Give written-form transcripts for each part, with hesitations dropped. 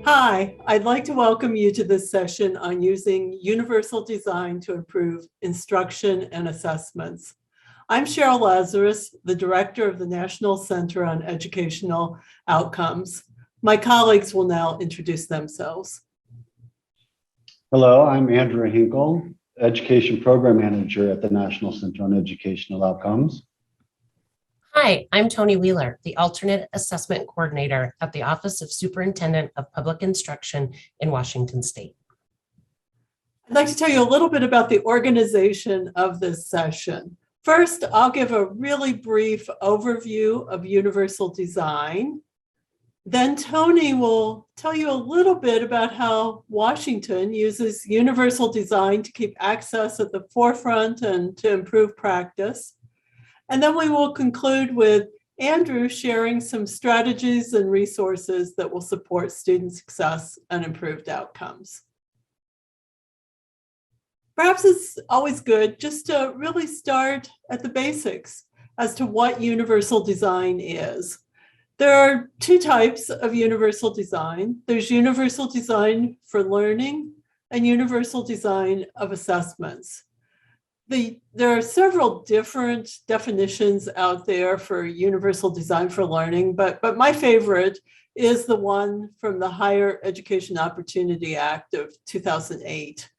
Hi, I'd like to welcome you to this session on using universal design to improve instruction and assessments. I'm Sheryl Lazarus, the director of the National Center on Educational Outcomes. My colleagues will now introduce themselves. Hello, I'm Andrew Hinkle, Education Program Manager at the National Center on Educational Outcomes. Hi, I'm Toni Wheeler, the Alternate Assessment Coordinator at the Office of Superintendent of Public Instruction in Washington State. I'd like to tell you a little bit about the organization of this session. First, I'll give a really brief overview of universal design. Then Toni will tell you a little bit about how Washington uses universal design to keep access at the forefront and to improve practice. And then we will conclude with Andrew sharing some strategies and resources that will support student success and improved outcomes. Perhaps it's always good just to really start at the basics as to what universal design is. There are two types of universal design. There's universal design for learning and universal design of assessments. There are several different definitions out there for universal design for learning, but my favorite is the one from the Higher Education Opportunity Act of 2008.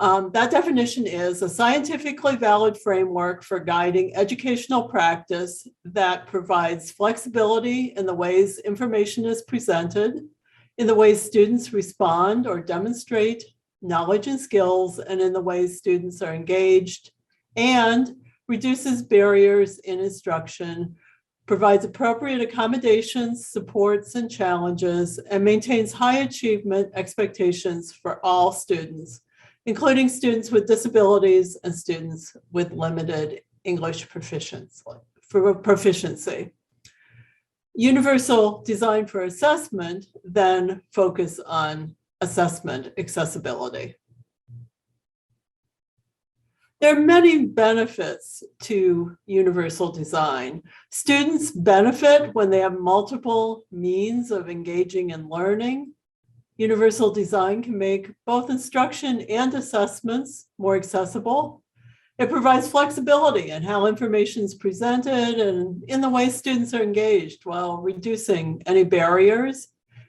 That definition is a scientifically valid framework for guiding educational practice that provides flexibility in the ways information is presented, in the ways students respond or demonstrate knowledge and skills, and in the ways students are engaged, and reduces barriers in instruction, provides appropriate accommodations, supports, and challenges, and maintains high achievement expectations for all students, including students with disabilities and students with limited English proficiency. Universal design for assessment then focus on assessment accessibility. There are many benefits to universal design. Students benefit when they have multiple means of engaging in learning. Universal design can make both instruction and assessments more accessible. It provides flexibility in how information is presented and in the way students are engaged while reducing any barriers.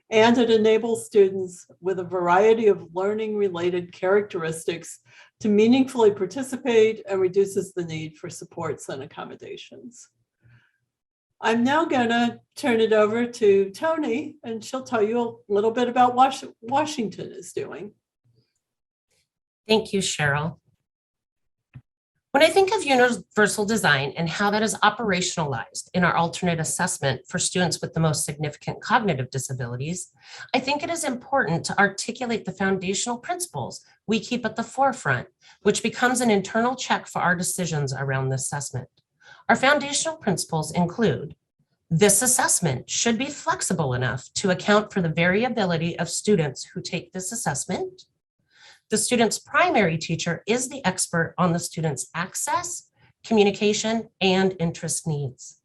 And it enables students with a variety of learning-related characteristics to meaningfully participate and reduces the need for supports and accommodations. I'm now going to turn it over to Toni, and she'll tell you a little bit about what Washington is doing. Thank you, Sheryl. When I think of universal design and how that is operationalized in our alternate assessment for students with the most significant cognitive disabilities, I think it is important to articulate the foundational principles we keep at the forefront, which becomes an internal check for our decisions around the assessment. Our foundational principles include: this assessment should be flexible enough to account for the variability of students who take this assessment. The student's primary teacher is the expert on the student's access, communication, and interest needs.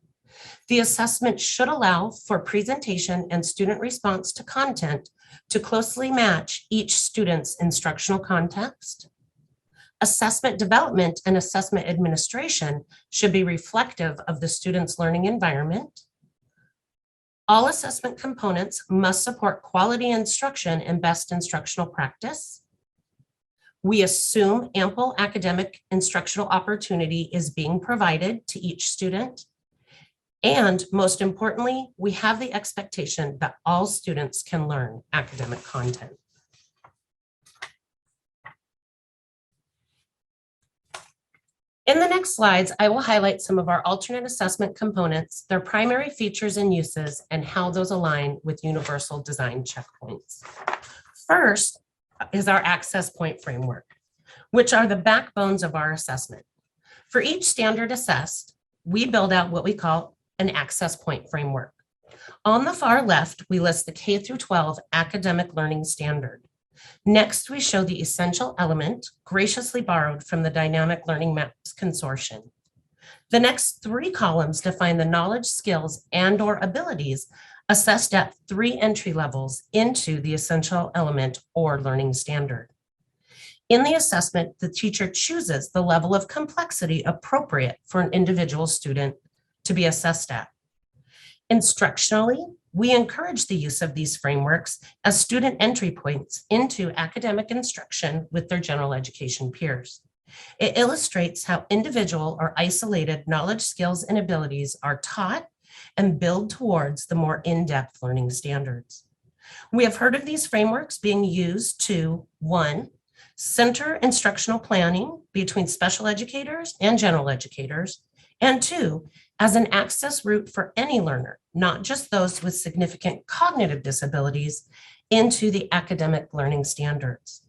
The assessment should allow for presentation and student response to content to closely match each student's instructional context. Assessment development and assessment administration should be reflective of the student's learning environment. All assessment components must support quality instruction and best instructional practice. We assume ample academic instructional opportunity is being provided to each student. And most importantly, we have the expectation that all students can learn academic content. In the next slides, I will highlight some of our alternate assessment components, their primary features and uses, and how those align with universal design checkpoints. First is our access point framework, which are the backbones of our assessment. For each standard assessed, we build out what we call an access point framework. On the far left, we list the K through 12 academic learning standard. Next, we show the essential element graciously borrowed from the Dynamic Learning Maps Consortium. The next three columns define the knowledge, skills, and/or abilities assessed at 3 entry levels into the essential element or learning standard. In the assessment, the teacher chooses the level of complexity appropriate for an individual student to be assessed at. Instructionally, we encourage the use of these frameworks as student entry points into academic instruction with their general education peers. It illustrates how individual or isolated knowledge, skills, and abilities are taught and build towards the more in-depth learning standards. We have heard of these frameworks being used to, 1, center instructional planning between special educators and general educators, and 2, as an access route for any learner, not just those with significant cognitive disabilities, into the academic learning standards.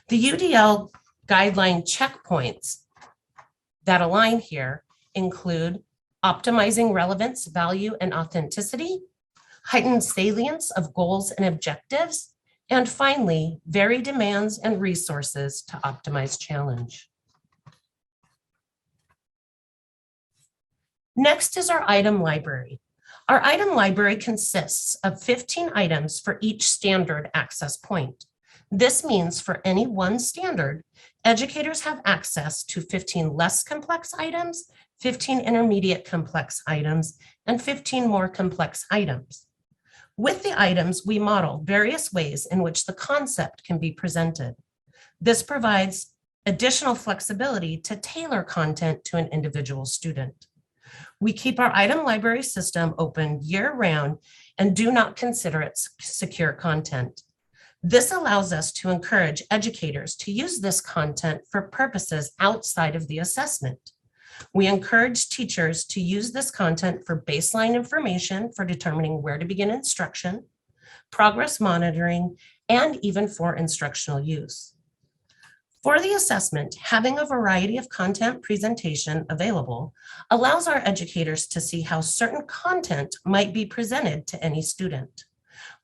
The UDL guideline checkpoints that align here include optimizing relevance, value, and authenticity, heightened salience of goals and objectives, and finally, vary demands and resources to optimize challenge. Next is our item library. Our item library consists of 15 items for each standard access point. This means for any one standard, educators have access to 15 less complex items, 15 intermediate complex items, and 15 more complex items. With the items, we model various ways in which the concept can be presented. This provides additional flexibility to tailor content to an individual student. We keep our item library system open year-round and do not consider it secure content. This allows us to encourage educators to use this content for purposes outside of the assessment. We encourage teachers to use this content for baseline information for determining where to begin instruction, progress monitoring, and even for instructional use. For the assessment, having a variety of content presentation available allows our educators to see how certain content might be presented to any student.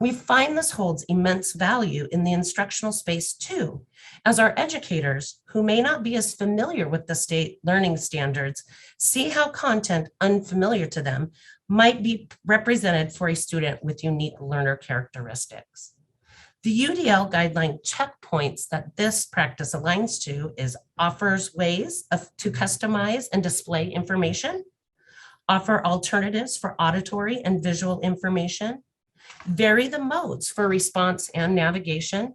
We find this holds immense value in the instructional space too, as our educators, who may not be as familiar with the state learning standards, see how content unfamiliar to them might be represented for a student with unique learner characteristics. The UDL guideline checkpoints that this practice aligns to is offers ways to customize and display information, offer alternatives for auditory and visual information, vary the modes for response and navigation,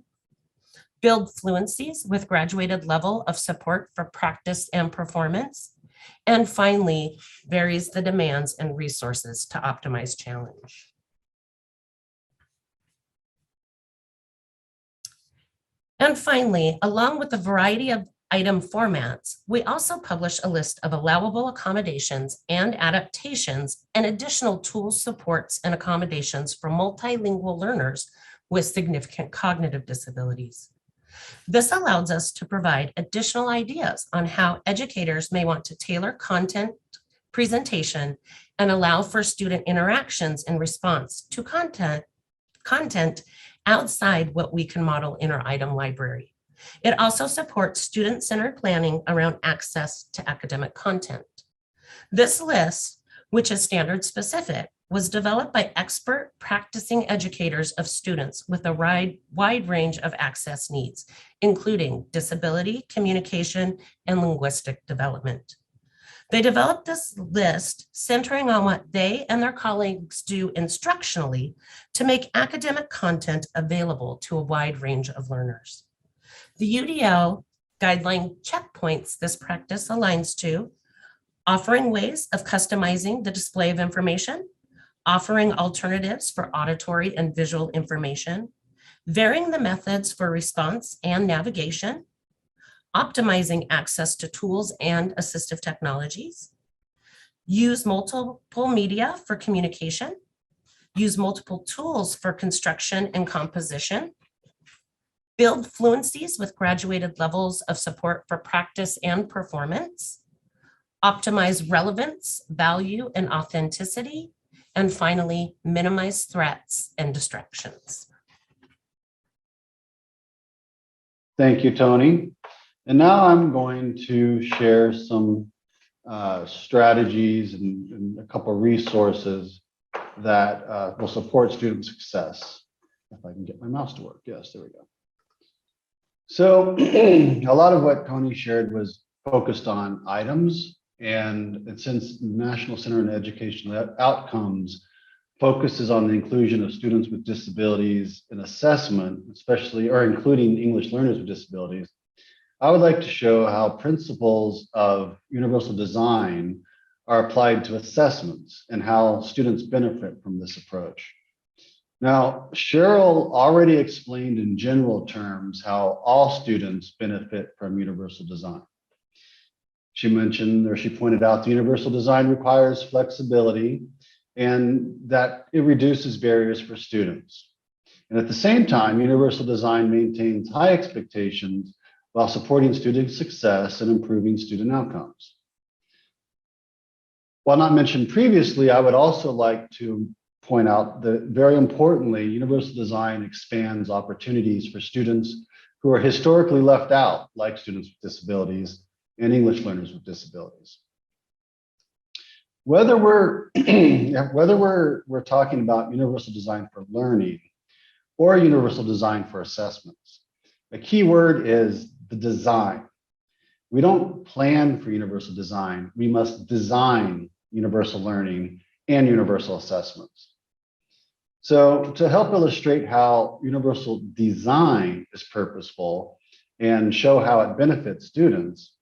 build fluencies with graduated level of support for practice and performance, and finally, varies the demands and resources to optimize challenge. And finally, along with a variety of item formats, we also publish a list of allowable accommodations and adaptations and additional tools, supports, and accommodations for multilingual learners with significant cognitive disabilities. This allows us to provide additional ideas on how educators may want to tailor content presentation and allow for student interactions in response to content outside what we can model in our item library. It also supports student-centered planning around access to academic content. This list, which is standard specific, was developed by expert practicing educators of students with a wide range of access needs, including disability, communication, and linguistic development. They developed this list centering on what they and their colleagues do instructionally to make academic content available to a wide range of learners. The UDL guideline checkpoints this practice aligns to offering ways of customizing the display of information, offering alternatives for auditory and visual information, varying the methods for response and navigation, optimizing access to tools and assistive technologies, use multiple media for communication, use multiple tools for construction and composition, build fluencies with graduated levels of support for practice and performance, optimize relevance, value, and authenticity, and finally, minimize threats and distractions. Thank you, Toni. And now I'm going to share some strategies and a couple of resources that will support student success. If I can get my mouse to work. Yes, there we go. So a lot of what Toni shared was focused on items, and since National Center on Educational Outcomes focuses on the inclusion of students with disabilities in assessment, especially or including English learners with disabilities, I would like to show how principles of universal design are applied to assessments and how students benefit from this approach. Now, Sheryl already explained in general terms how all students benefit from universal design. She mentioned, or she pointed out, the universal design requires flexibility and that it reduces barriers for students. And at the same time, universal design maintains high expectations while supporting student success and improving student outcomes. While not mentioned previously, I would also like to point out that very importantly, universal design expands opportunities for students who are historically left out, like students with disabilities and English learners with disabilities. Whether we're talking about universal design for learning or universal design for assessments, a key word is the design. We don't plan for universal design. We must design universal learning and universal assessments. So to help illustrate how universal design is purposeful and show how it benefits students,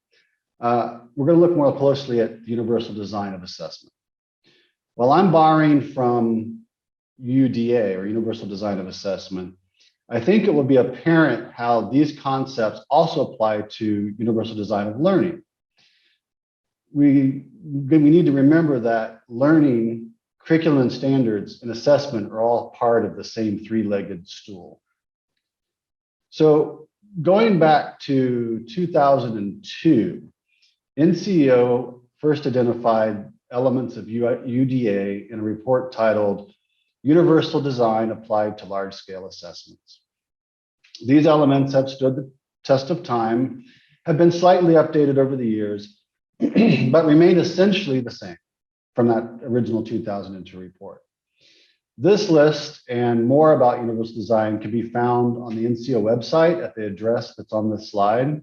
we're going to look more closely at the universal design of assessment. While I'm borrowing from UDA, or Universal Design of Assessment, I think it will be apparent how these concepts also apply to universal design of learning. We need to remember that learning, curriculum and standards, and assessment are all part of the same three-legged stool. So going back to 2002, NCEO first identified elements of UDA in a report titled Universal Design Applied to Large-Scale Assessments. These elements have stood the test of time, have been slightly updated over the years, but remain essentially the same from that original 2002 report. This list and more about universal design can be found on the NCEO website at the address that's on this slide,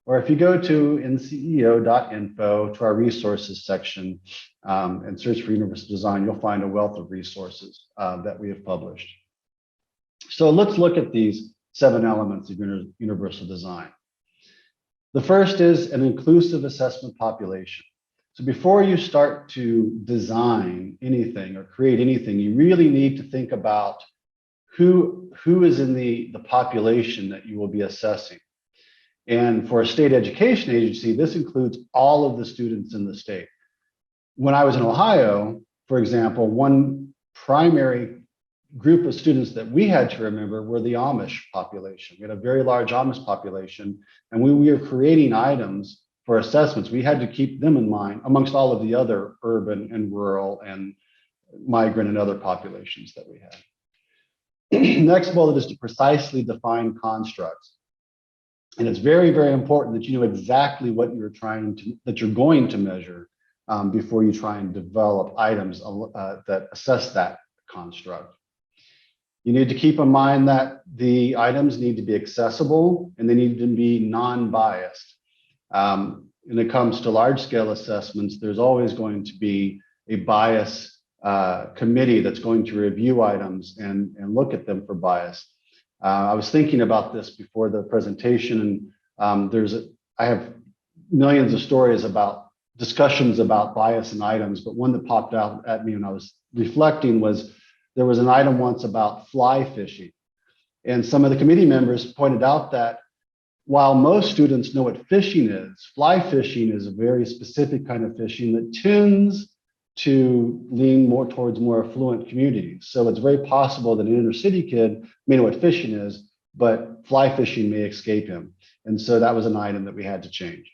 or if you go to nceo.info to our resources section and search for universal design, you'll find a wealth of resources that we have published. So let's look at these 7 elements of universal design. The first is an inclusive assessment population. So before you start to design anything or create anything, you really need to think about who is in the population that you will be assessing. And for a state education agency, this includes all of the students in the state. When I was in Ohio, for example, one primary group of students that we had to remember were the Amish population. We had a very large Amish population, and when we were creating items for assessments, we had to keep them in mind amongst all of the other urban and rural and migrant and other populations that we had. Next bullet is to precisely define constructs. And it's very, very important that you know exactly what you're going to measure before you try and develop items that assess that construct. You need to keep in mind that the items need to be accessible and they need to be non-biased. When it comes to large-scale assessments, there's always going to be a bias committee that's going to review items and look at them for bias. I was thinking about this before the presentation, and I have millions of stories about discussions about bias in items, but one that popped out at me when I was reflecting was there was an item once about fly fishing. And some of the committee members pointed out that while most students know what fishing is, fly fishing is a very specific kind of fishing that tends to lean more towards more affluent communities. So it's very possible that an inner city kid may know what fishing is, but fly fishing may escape him. And so that was an item that we had to change.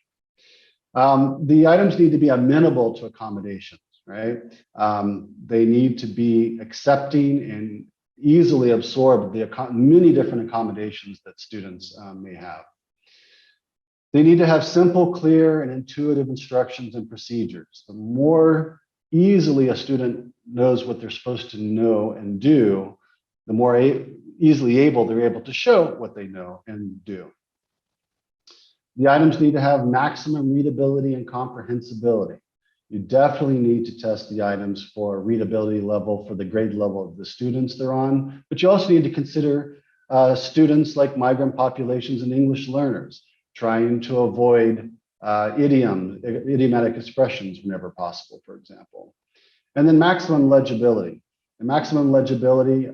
The items need to be amenable to accommodations, right? They need to be accepting and easily absorb the many different accommodations that students may have. They need to have simple, clear, and intuitive instructions and procedures. The more easily a student knows what they're supposed to know and do, the more easily they're able to show what they know and do. The items need to have maximum readability and comprehensibility. You definitely need to test the items for readability level for the grade level of the students they're on, but you also need to consider students like migrant populations and English learners, trying to avoid idiomatic expressions whenever possible, for example. And then maximum legibility. And maximum legibility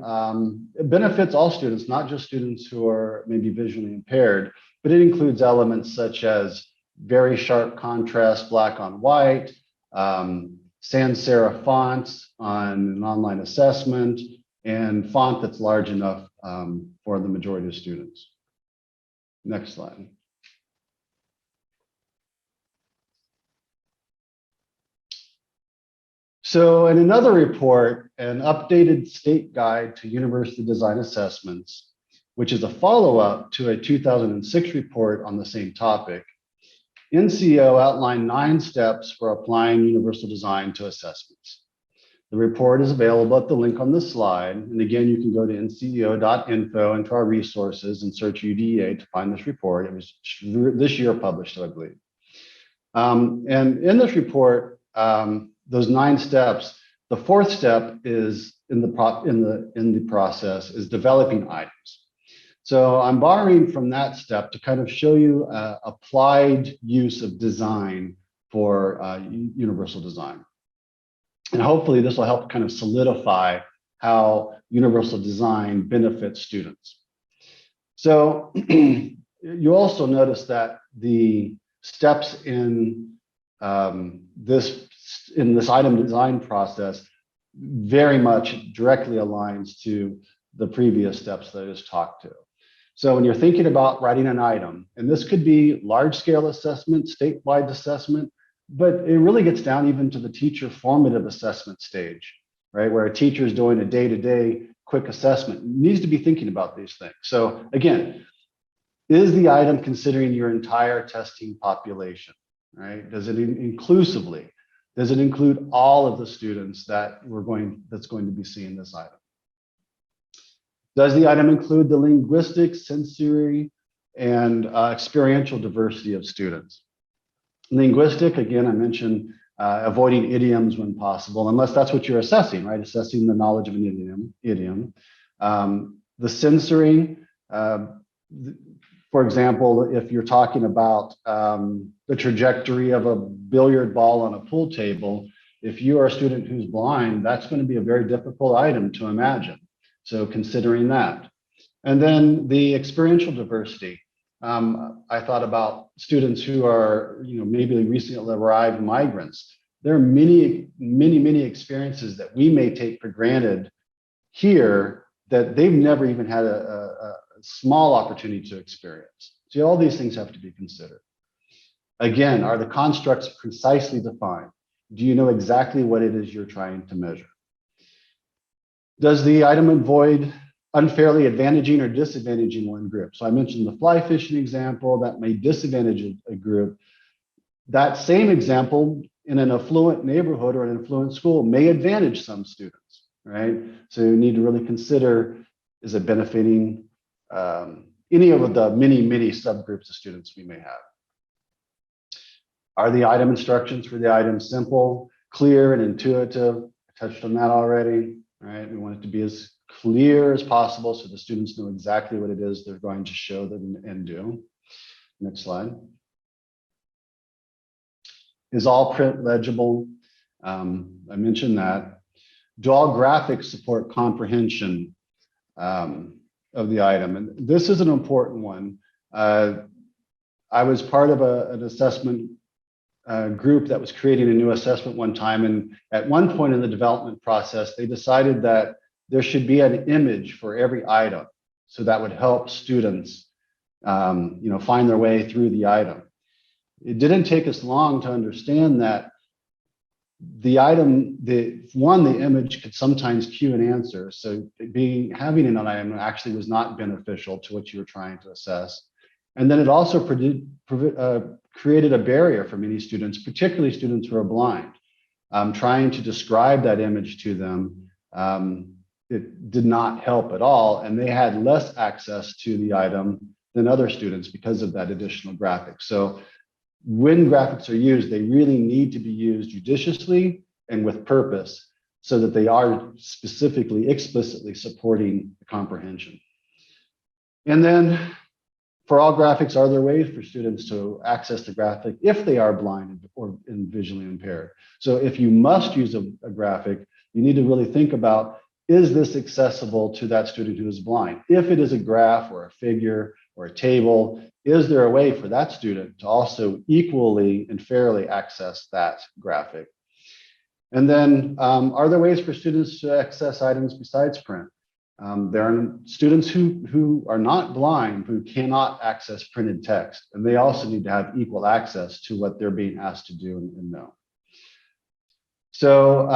it benefits all students, not just students who are maybe visually impaired, but it includes elements such as very sharp contrast, black on white, sans serif fonts on an online assessment, and font that's large enough for the majority of students. Next slide. So in another report, an updated state guide to university design assessments, which is a follow-up to a 2006 report on the same topic, NCEO outlined 9 steps for applying universal design to assessments. The report is available at the link on this slide. And again, you can go to nceo.info into our resources and search UDA to find this report. It was this year published, I believe. And in this report, those 9 steps, the 4th step is in the process is developing items. So I'm borrowing from that step to kind of show you applied use of design for universal design. And hopefully this will help kind of solidify how universal design benefits students. So you also notice that the steps in this item design process very much directly aligns to the previous steps that I just talked to. So when you're thinking about writing an item, and this could be large-scale assessment, statewide assessment, but it really gets down even to the teacher formative assessment stage, right? Where a teacher is doing a day-to-day quick assessment, needs to be thinking about these things. So again, is the item considering your entire testing population, right? Does it inclusively? Does it include all of the students that's going to be seeing this item? Does the item include the linguistic, sensory, and experiential diversity of students? Linguistic, again, I mentioned avoiding idioms when possible, unless that's what you're assessing, right? Assessing the knowledge of an idiom. The sensory, for example, if you're talking about the trajectory of a billiard ball on a pool table, if you are a student who's blind, that's going to be a very difficult item to imagine. So considering that. And then the experiential diversity. I thought about students who are, maybe recently arrived migrants. There are many, many, many experiences that we may take for granted here that they've never even had a small opportunity to experience. So all these things have to be considered. Again, are the constructs precisely defined? Do you know exactly what it is you're trying to measure? Does the item avoid unfairly advantaging or disadvantaging one group? So I mentioned the fly fishing example that may disadvantage a group. That same example in an affluent neighborhood or an affluent school may advantage some students, right? So you need to really consider, is it benefiting any of the many, many subgroups of students we may have? Are the item instructions for the item simple, clear, and intuitive? I touched on that already, right? We want it to be as clear as possible so the students know exactly what it is they're going to show them and do. Next slide. Is all print legible? I mentioned that. Do all graphics support comprehension of the item? And this is an important one. I was part of an assessment group that was creating a new assessment one time. And at one point in the development process, they decided that there should be an image for every item. So that would help students find their way through the item. It didn't take us long to understand that the item, the image could sometimes cue an answer. So having an item actually was not beneficial to what you were trying to assess. And then it also created a barrier for many students, particularly students who are blind. trying to describe that image to them, it did not help at all. And they had less access to the item than other students because of that additional graphic. So when graphics are used, they really need to be used judiciously and with purpose so that they are specifically, explicitly supporting the comprehension. And then for all graphics, are there ways for students to access the graphic if they are blind or visually impaired? So if you must use a graphic, you need to really think about, is this accessible to that student who is blind? If it is a graph or a figure or a table, is there a way for that student to also equally and fairly access that graphic? And then are there ways for students to access items besides print? There are students who are not blind who cannot access printed text, and they also need to have equal access to what they're being asked to do and know. So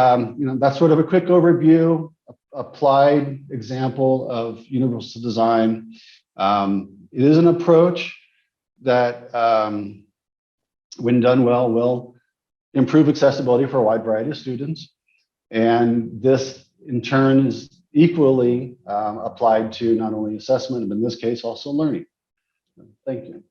that's sort of a quick overview, applied example of universal design. It is an approach that, when done well, will improve accessibility for a wide variety of students. And this, in turn, is equally applied to not only assessment, but in this case, also learning. Thank you.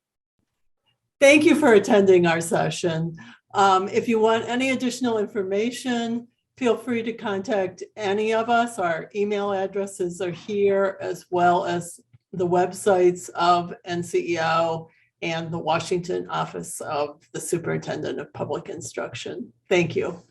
Thank you for attending our session. If you want any additional information, feel free to contact any of us. Our email addresses are here, as well as the websites of NCEO and the Washington Office of the Superintendent of Public Instruction. Thank you.